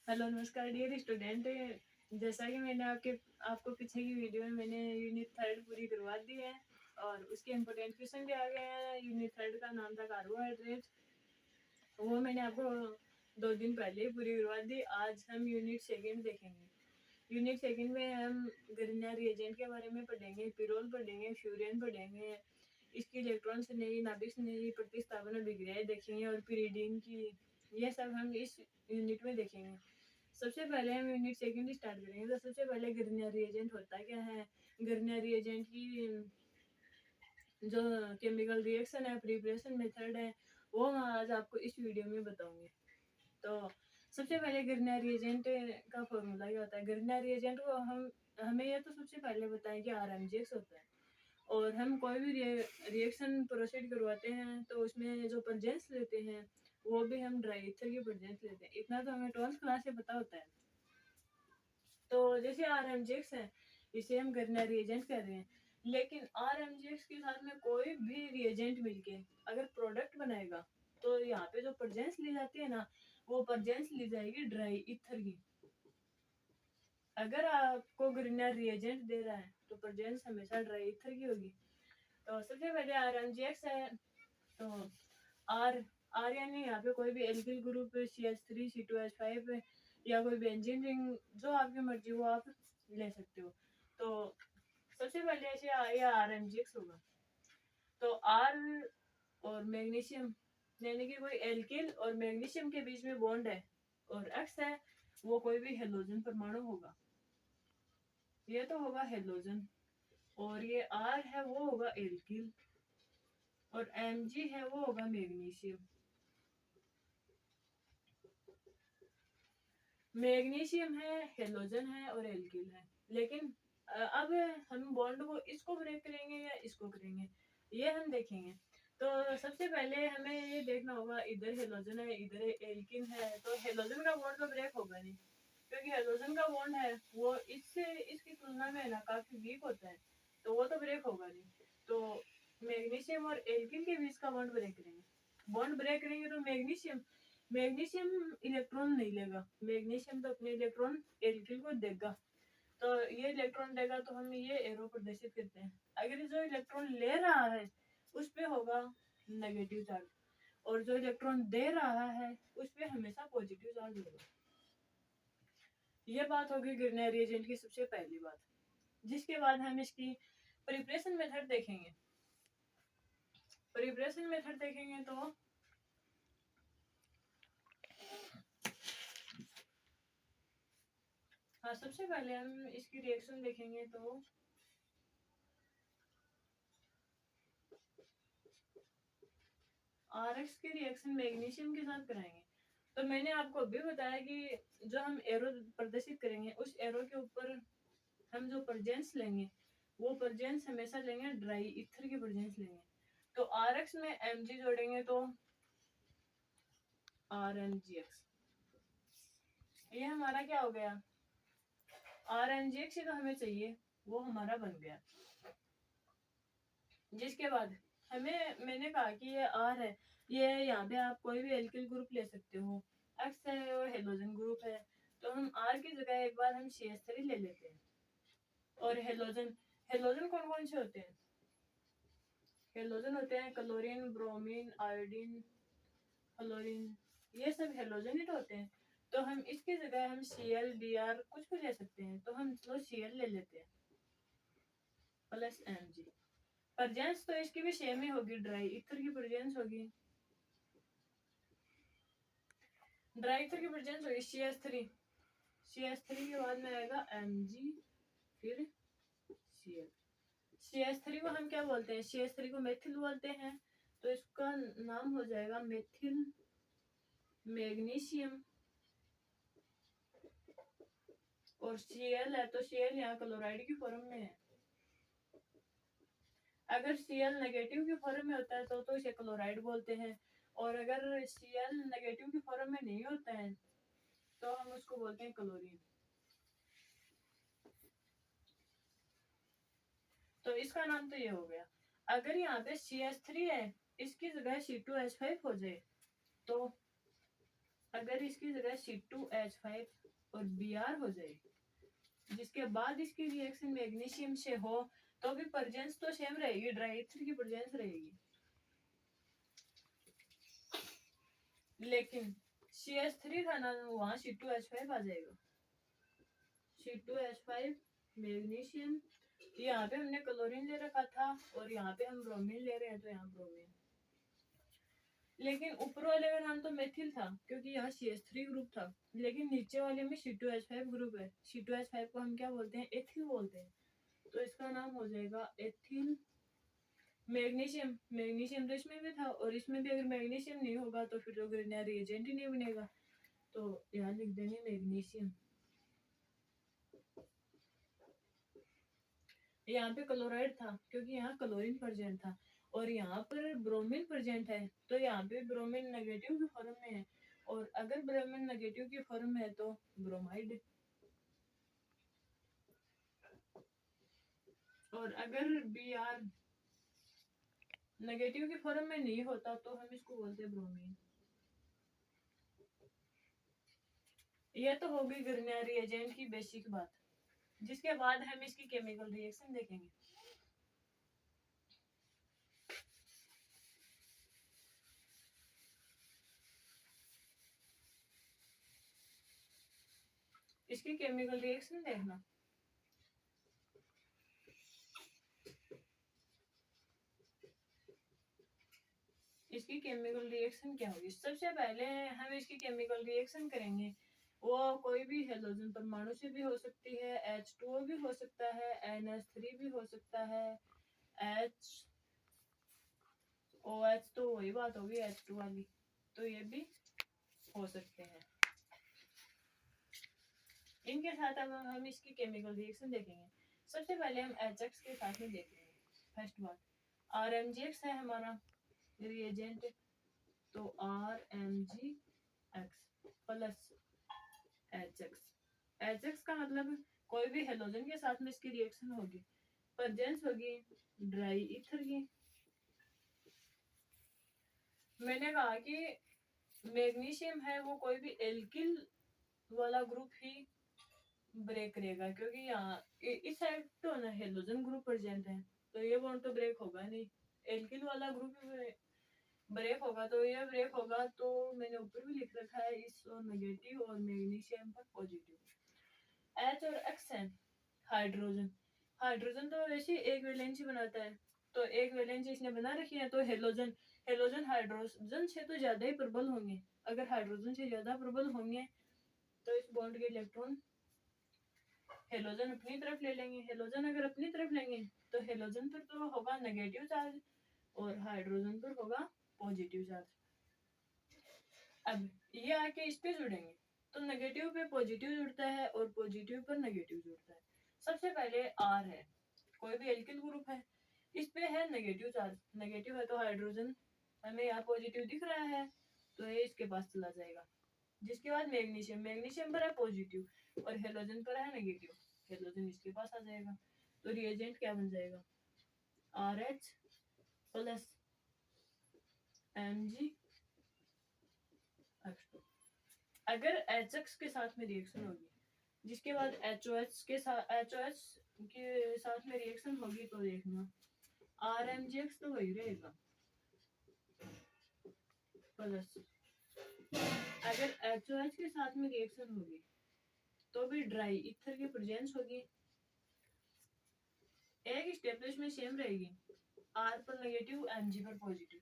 Hello नमस्कार dear student. जैसा कि मैंने आपको पीछे की वीडियो में मैंने यूनिट थर्ड पूरी करवा दी है और उसके इम्पोर्टेंट क्वेश्चन भी आ गए हैं। यूनिट थर्ड का नाम था कार्बोहाइड्रेट, वो मैंने आपको 2 दिन पहले ही पूरी करवा दी। आज हम यूनिट सेकेंड देखेंगे। यूनिट सेकेंड में हम ग्रिग्नार रिएजेंट के बारे में पढ़ेंगे, पिरोल पढ़ेंगे, फ्यूरेन पढ़ेंगे, इसकी इलेक्ट्रॉन से नई नाभिक से नई प्रतिस्थापन अभिक्रियाएं देखेंगे और पिरीडीन की, यह सब हम इस यूनिट में देखेंगे। सबसे पहले हम यूनिट सेकंड स्टार्ट करेंगे। तो सबसे पहले ग्रिग्नार रिएजेंट होता क्या है। ग्रिग्नार रिएजेंट की जो केमिकल रिएक्शन है, प्रिपरेशन मेथड है, वो मैं आज आपको इस वीडियो में बताऊंगी। तो सबसे पहले ग्रिग्नार रिएजेंट का फॉर्मूला क्या होता है। ग्रिग्नार रिएजेंट को हमें यह तो सबसे पहले बताएं कि RMGX होता है। और हम कोई भी रिएक्शन प्रोसीड करवाते हैं तो उसमें जो प्रेजेंस लेते हैं वो भी हम ड्राई ईथर की प्रेजेंस लेते हैं। इतना तो हमें 12th क्लास से पता होता है। तो जैसे RMGX है, इसे हम ग्रिग्नार रिएजेंट कर रहे हैं, लेकिन RMGX के साथ में कोई भी रिएजेंट मिलके अगर प्रोडक्ट बनाएगा तो यहाँ पे जो प्रेजेंस ली जाती है ना, वो प्रेजेंस ली जाएगी ड्राई ईथर की। अगर आपको ग्रिग्नार रिएजेंट दे रहा है तो प्रेजेंस हमेशा ड्राई ईथर की होगी। तो सबसे पहले RMGX है, तो आर आर यानी यहाँ पे कोई भी एल्किल ग्रुप CH3 C2H5 या कोई बेंजीन रिंग, जो आपकी मर्जी वो आप ले सकते हो। तो सबसे पहले ऐसे ये RMGX होगा। तो आर और मैग्नीशियम यानी कि कोई एल्किल और मैग्नीशियम के बीच में बॉन्ड है, और एक्स है वो कोई भी हेलोजन परमाणु होगा, ये तो होगा हेलोजन। और ये आर है वो होगा एल्किल, और Mg है वो होगा मैग्नीशियम। मैग्नीशियम है, हेलोजन है और एल्किल है। लेकिन अब हम बॉन्ड को इसको ब्रेक करेंगे या इसको करेंगे, ये हम देखेंगे। तो सबसे पहले हमें ये देखना होगा, इधर हेलोजन है इधर एल्किन है, तो हेलोजन का बॉन्ड तो ब्रेक होगा नहीं, क्योंकि हेलोजन का बॉन्ड है वो इससे इसकी तुलना में ना काफी वीक होता है, तो वो तो ब्रेक होगा नहीं। तो मैग्नीशियम और एल्किन के बीच का बॉन्ड ब्रेक करेंगे। बॉन्ड ब्रेक करेंगे तो मैग्नीशियम मैग्नीशियम इलेक्ट्रॉन नहीं लेगा, मैग्नीशियम तो अपने इलेक्ट्रॉन एल्किल को देगा। तो ये इलेक्ट्रॉन देगा तो हम ये एरो प्रदर्शित करते हैं। अगर जो इलेक्ट्रॉन ले रहा है उस पे होगा नेगेटिव चार्ज, और जो इलेक्ट्रॉन दे रहा है उस पे हमेशा पॉजिटिव चार्ज होगा। ये बात होगी ग्रिग्नार रिएजेंट की सबसे पहली बात। जिसके बाद हम इसकी प्रिपरेशन मेथड देखेंगे। प्रिपरेशन मेथड देखेंगे तो हाँ, सबसे पहले हम इसकी रिएक्शन देखेंगे। तो RX की रिएक्शन मैग्नीशियम के साथ कराएंगे। तो मैंने आपको अभी बताया कि जो हम एरो प्रदर्शित करेंगे उस एरो के ऊपर हम जो प्रेजेंस लेंगे वो प्रेजेंस हमेशा लेंगे ड्राई ईथर की प्रेजेंस लेंगे। तो RX में Mg जोड़ेंगे तो RMGX, ये हमारा क्या हो गया, RMGX ही तो हमें चाहिए, वो हमारा बन गया। जिसके बाद मैंने कहा कि ये R है, ये यहाँ पे आप कोई भी एल्किल ग्रुप ले सकते हो, X है और हेलोजन ग्रुप है, तो हम R की जगह एक बार हम CH3 ले लेते हैं। और हेलोजन हेलोजन कौन कौन से होते हैं, हेलोजन होते हैं क्लोरीन, ब्रोमीन, आयोडीन, क्लोरीन, ये सब हेलोजन ही तो होते हैं। तो हम इसकी जगह हम Cl Br कुछ भी ले सकते हैं, तो हम चलो Cl ले लेते हैं प्लस Mg। प्रेजेंस तो इसकी भी सेम ही होगी, ड्राई ईथर की प्रेजेंस होगी, ड्राई ईथर की प्रेजेंस होगी CH3। CH3 के बाद में आएगा Mg, फिर Cl। CH3 को हम क्या बोलते हैं, CH3 को मेथिल बोलते हैं, तो इसका नाम हो जाएगा मेथिल मैग्नीशियम। और Cl है तो Cl यहाँ क्लोराइड की फॉर्म में है। अगर Cl नेगेटिव की फॉर्म में होता है तो इसे क्लोराइड बोलते हैं, और अगर Cl नेगेटिव की फॉर्म में नहीं होता है तो हम उसको बोलते हैं क्लोरीन। तो इसका नाम तो ये हो गया। अगर यहाँ पे CH3 है, इसकी जगह C2H5 हो जाए, तो अगर इसकी जगह C2H5 और Br हो जाए, जिसके बाद इसकी रिएक्शन मैग्नीशियम से हो, तो भी प्रेजेंस तो सेम रहेगी, ड्राई ईथर की प्रेजेंस रहेगी, लेकिन CH3 था ना, वहां C2H5 आ जाएगा। C2H5 मैग्नीशियम, यहाँ पे हमने क्लोरीन ले रखा था और यहाँ पे हम ब्रोमीन ले रहे हैं, तो यहाँ ब्रोमीन, लेकिन ऊपर वाले का नाम तो मेथिल था क्योंकि यहाँ CH3 ग्रुप था, लेकिन नीचे वाले में C2H5 ग्रुप है। C2H5 को हम क्या बोलते हैं? एथिल बोलते हैं, तो इसका नाम हो जाएगा एथिल मैग्नीशियम। मैग्नीशियम तो इसमें भी था, और इसमें भी अगर मैग्नीशियम नहीं होगा तो फिर तो ग्रीन रिएजेंट ही नहीं बनेगा, तो यहाँ लिख देंगे मैग्नीशियम। यहाँ पे क्लोराइड था क्योंकि यहाँ क्लोरीन प्रेजेंट था, और यहाँ पर ब्रोमीन प्रेजेंट है, तो यहाँ पे ब्रोमीन नेगेटिव की फॉर्म में है, और अगर ब्रोमीन नेगेटिव की फॉर्म में है तो ब्रोमाइड, और अगर Br नेगेटिव की फॉर्म में नहीं होता तो हम इसको बोलते हैं ब्रोमीन। यह तो हो गई ग्रीन रिएजेंट की बेसिक बात, जिसके बाद हम इसकी केमिकल रिएक्शन देखेंगे। इसकी केमिकल रिएक्शन देखना। इसकी केमिकल रिएक्शन क्या होगी? सबसे पहले हम इसकी केमिकल रिएक्शन करेंगे, वो कोई भी हेलोजन परमाणु से भी हो सकती है, H2O भी हो सकता है, NH3 भी हो सकता है, OH तो वही बात होगी H2 वाली, तो ये भी हो सकते हैं। इनके साथ अब हम इसकी केमिकल रिएक्शन देखेंगे। सबसे पहले हम HX के साथ में देखेंगे। फर्स्ट बात, RMgX है हमारा रिएजेंट, तो RMgX प्लस HX का मतलब कोई भी हेलोजन के साथ में इसकी रिएक्शन होगी, प्रेजेंस होगी ड्राई ईथर की। मैंने कहा कि मैग्नीशियम है वो कोई भी एल्किल वाला ग्रुप ही ब्रेक करेगा, क्योंकि यहाँ इस साइड तो ना हेलोजन ग्रुप प्रेजेंट है, तो ये बॉन्ड तो ब्रेक होगा नहीं, एल्किल वाला ग्रुप ब्रेक होगा, तो ये ब्रेक होगा। तो मैंने ऊपर भी लिख रखा है इस और नेगेटिव और मैग्नीशियम पर पॉजिटिव। H और X है हाइड्रोजन, हाइड्रोजन तो वैसे एक वैलेंसी बनाता है, तो एक वैलेंसी इसने बना रखी है, तो हेलोजन हाइड्रोजन से तो ज्यादा ही प्रबल होंगे। अगर हाइड्रोजन से ज्यादा प्रबल होंगे तो इस बॉन्ड के इलेक्ट्रॉन हेलोजन अपनी तरफ ले लेंगे। हेलोजन अगर अपनी तरफ लेंगे तो हेलोजन पर तो होगा नेगेटिव चार्ज और हाइड्रोजन पर होगा पॉजिटिव चार्ज। अब ये आके इस पे जुड़ेंगे, तो नेगेटिव पे पॉजिटिव जुड़ता है और पॉजिटिव पर नेगेटिव जुड़ता है। सबसे पहले R है, कोई भी एल्किल ग्रुप है, इस पे है नेगेटिव चार्ज, नेगेटिव है तो हाइड्रोजन हमें यहाँ पॉजिटिव दिख रहा है, तो ये इसके पास चला जाएगा। जिसके बाद मैग्नीशियम पर है पॉजिटिव और हेलोजन पर है नेगेटिव, हेलोजन इसके पास आ जाएगा, तो रिएजेंट क्या बन जाएगा? RH plus Mg। अगर HX के साथ में रिएक्शन होगी, जिसके बाद HOH के साथ में रिएक्शन होगी, तो देखना RMgX तो वही रहेगा प्लस, अगर HOH के साथ में रिएक्शन होगी तो भी ड्राई ईथर की प्रेजेंस होगी, एक स्टेप तो इसमें सेम रहेगी, R पर नेगेटिव Mg पर पॉजिटिव।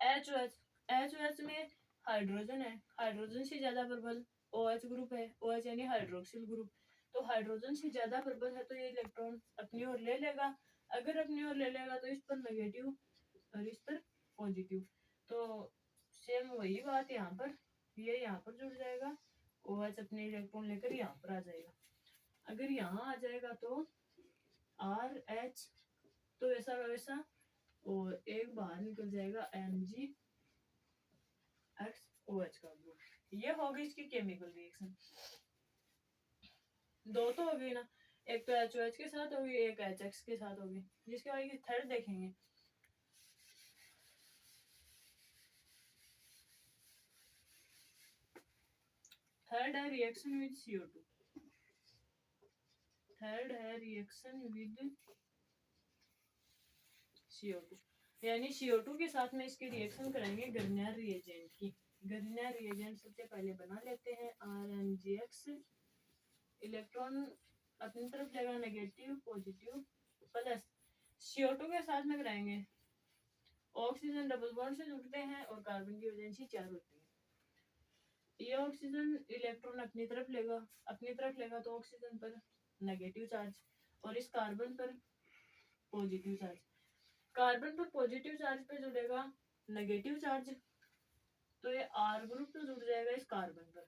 HOH में हाइड्रोजन है, हाइड्रोजन से ज्यादा प्रबल OH ग्रुप है, OH यानी हाइड्रोक्सिल ग्रुप, तो हाइड्रोजन से ज्यादा प्रबल है, तो ये इलेक्ट्रॉन अपनी ओर ले लेगा। अगर अपनी ओर ले लेगा तो इस पर नेगेटिव और इस पर पॉजिटिव, तो सेम वही बात यहाँ पर, ये यहाँ पर जुड़ जाएगा, OH अपने इलेक्ट्रॉन लेकर यहाँ पर आ जाएगा। अगर यहाँ आ जाएगा तो RH तो वैसा वैसा, और एक बाहर निकल जाएगा Mg XOH का ग्रुप। ये हो गई इसकी केमिकल रिएक्शन। दो तो हो गई ना, एक तो HOH के साथ होगी, एक HX के साथ होगी, जिसके बाद थर्ड देखेंगे। थर्ड है रिएक्शन विद CO2। थर्ड है रिएक्शन विद CO2, यानी CO2 के साथ में इसकी रिएक्शन कराएंगे गर्नियर रिएजेंट की। गर्नियर रिएजेंट सबसे पहले बना लेते हैं। RMgX इलेक्ट्रॉन अपनी तरफ लेगा नेगेटिव पॉजिटिव प्लस CO2 के साथ में कराएंगे। ऑक्सीजन डबल बॉन्ड से जुड़ते हैं और कार्बन की वैलेंसी 4 होती है। ये ऑक्सीजन इलेक्ट्रॉन अपनी तरफ लेगा तो ऑक्सीजन पर नेगेटिव चार्ज और इस कार्बन पर पॉजिटिव चार्ज। कार्बन पर पॉजिटिव चार्ज पे जुड़ेगा नेगेटिव चार्ज, तो ये R ग्रुप तो जुड़ जाएगा इस कार्बन पर,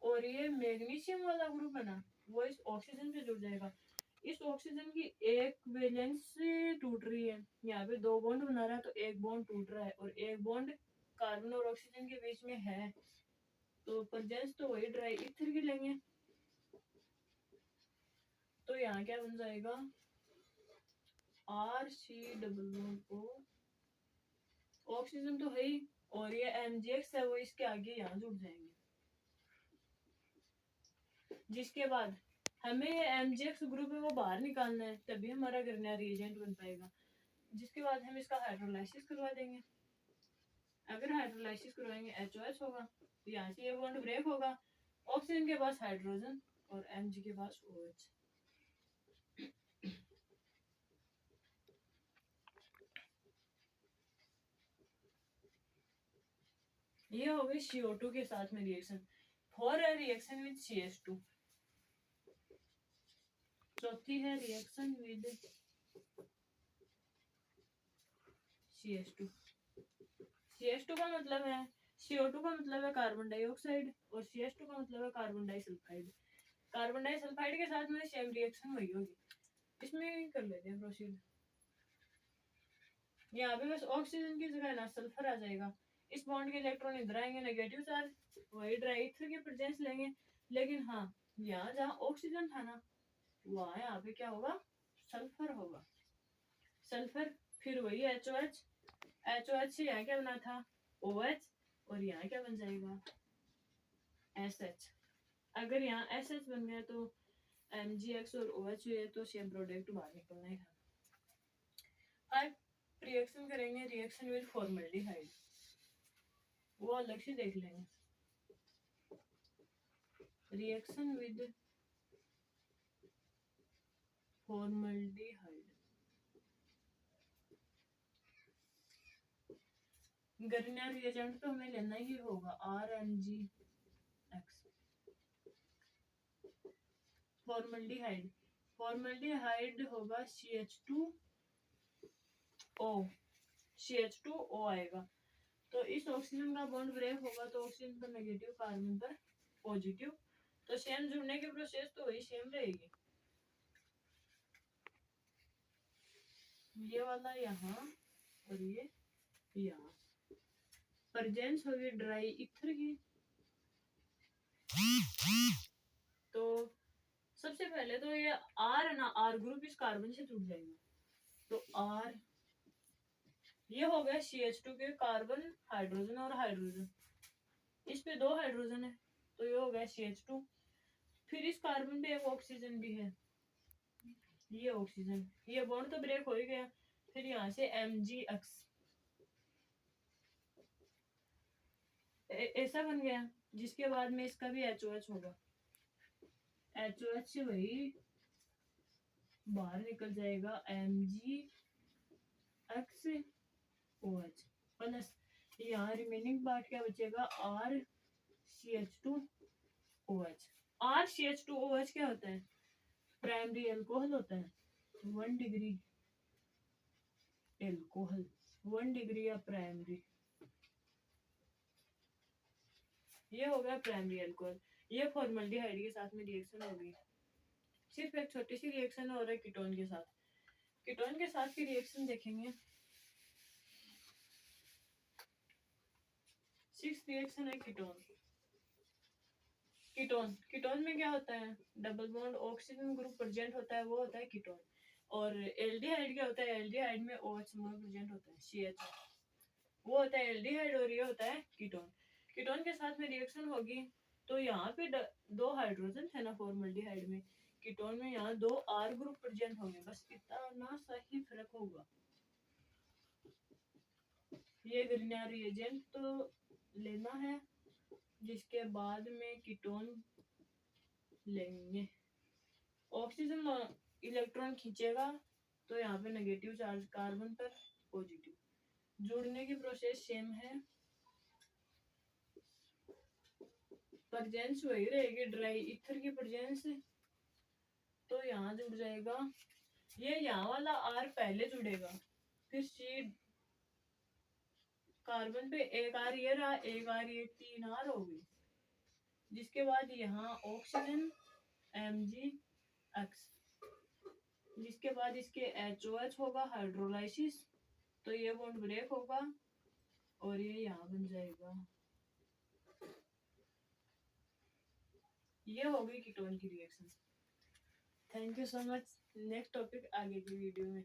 और ये मैग्नीशियम वाला ग्रुप है ना, वो इस ऑक्सीजन पे जुड़ जाएगा। इस ऑक्सीजन की एक वैलेंस टूट रही है, यहाँ पे 2 बॉन्ड बना रहा है तो एक बॉन्ड टूट रहा है और एक बॉन्ड कार्बन और ऑक्सीजन के बीच में है, तो प्रेजेंस तो वही ड्राई ईथर की लेंगे। तो यहाँ क्या बन जाएगा RC≡O, ऑक्सीजन तो है ही और ये MgX है वो इसके आगे यहाँ जुड़ जाएंगे, जिसके बाद हमें ये MgX ग्रुप है वो बाहर निकालना है, तभी हमारा गर्नियर रिएजेंट बन पाएगा। जिसके बाद हम इसका हाइड्रोलाइसिस करवा देंगे। अगर हाइड्रोलाइसिस करवाएंगे HOH होगा, तो यहाँ से ये बॉन्ड ब्रेक होगा, ऑक्सीजन के पास हाइड्रोजन और Mg के पास OH। ये हो गई CO2 के साथ में रिएक्शन। फोर है रिएक्शन विद CH2। चौथी है रिएक्शन विद CH2। CH2 का मतलब है, CO2 का मतलब है कार्बन डाइऑक्साइड और CH2 का मतलब है कार्बन डाइसल्फाइड। कार्बन डाइसल्फाइड के साथ में सेम रिएक्शन वही होगी। इसमें कर लेते हैं प्रोसीड। यहाँ पे बस ऑक्सीजन की जगह ना सल्फर आ जाएगा। इस बॉन्ड के इलेक्ट्रॉन इधर आएंगे नेगेटिव चार्ज, वही ड्राई ईथर की प्रेजेंस लेंगे, लेकिन हाँ यहाँ जहाँ ऑक्सीजन था ना वहाँ यहाँ पे क्या होगा सल्फर होगा। सल्फर फिर वही HOH, HOH से यहाँ क्या बना था OH और यहाँ क्या बन जाएगा SH। अगर यहाँ SH बन गया तो MgX और OH हुए तो सेम प्रोडक्ट बाहर निकलना ही था। अब रिएक्शन करेंगे रिएक्शन विद फॉर्मल्डिहाइड, वो अलग से देख लेंगे। रिएक्शन विद फॉर्मल्डिहाइड, गर्नियर रिएजेंट तो हमें लेना ही होगा RMgX। फॉर्मल्डिहाइड, फॉर्मल्डिहाइड होगा CH2O, CH2O आएगा, तो इस ऑक्सीजन का बॉन्ड ब्रेक होगा तो ऑक्सीजन पर नेगेटिव कार्बन पर पॉजिटिव, तो सेम जुड़ने की प्रोसेस तो वही सेम रहेगी। ये वाला यहाँ और ये यहाँ, प्रेजेंस होगी ड्राई ईथर की। तो सबसे पहले तो ये R ना R ग्रुप इस कार्बन से जुड़ जाएगा, तो R ये हो गया CH2 के कार्बन हाइड्रोजन और हाइड्रोजन, इस पे 2 हाइड्रोजन है तो ये हो गया CH2। फिर इस कार्बन पे एक ऑक्सीजन भी है, ये ऑक्सीजन, ये बॉन्ड तो ब्रेक हो ही गया। फिर यहाँ से MgX ऐसा बन गया, जिसके बाद में इसका भी HOH होगा, HOH से वही बाहर निकल जाएगा MgX प्लस यहाँ रिमेनिंग पार्ट क्या बचेगा RCH2OH। RCH2OH क्या होता है प्राइमरी एल्कोहल होता है, 1 डिग्री एल्कोहल, 1 डिग्री या प्राइमरी, ये हो गया प्राइमरी एल्कोहल। ये फॉर्मल्डिहाइड के साथ में रिएक्शन होगी। सिर्फ एक छोटी सी रिएक्शन हो रहा है कीटोन के साथ। कीटोन के साथ की रिएक्शन देखेंगे। 6th रिएक्शन है कीटोन। कीटोन, कीटोन में क्या होता है double bond oxygen group present होता है, वो होता है कीटोन। और एल्डिहाइड क्या होता है, एल्डिहाइड में OH समूह प्रेजेंट होता है CH, वो होता है एल्डिहाइड और ये होता है कीटोन। कीटोन के साथ में रिएक्शन होगी तो यहाँ पे दो हाइड्रोजन थे ना फॉर्मल्डिहाइड में, कीटोन में यहाँ दो आर ग्रुप प्रेजेंट होंगे, बस इतना सा ही फर्क होगा। ये ग्रीनियर रिएजेंट तो लेना है, जिसके बाद में कीटोन लेंगे। ऑक्सीजन इलेक्ट्रॉन खींचेगा तो यहाँ पे नेगेटिव चार्ज कार्बन पर पॉजिटिव, जुड़ने की प्रोसेस सेम है, प्रेजेंस वही रहेगी ड्राई ईथर की प्रेजेंस, तो यहाँ जुड़ जाएगा। ये यहाँ वाला आर पहले जुड़ेगा, फिर सी कार्बन पे एक आर ये रहा, एक आर ये, 3 आर हो गई, जिसके बाद यहाँ ऑक्सीजन Mg(X), जिसके बाद इसके HOH होगा हाइड्रोलाइसिस, तो ये बॉन्ड ब्रेक होगा और ये यहाँ बन जाएगा। ये हो गई कीटोन की reaction. Thank you so much. Next topic आगे की वीडियो में।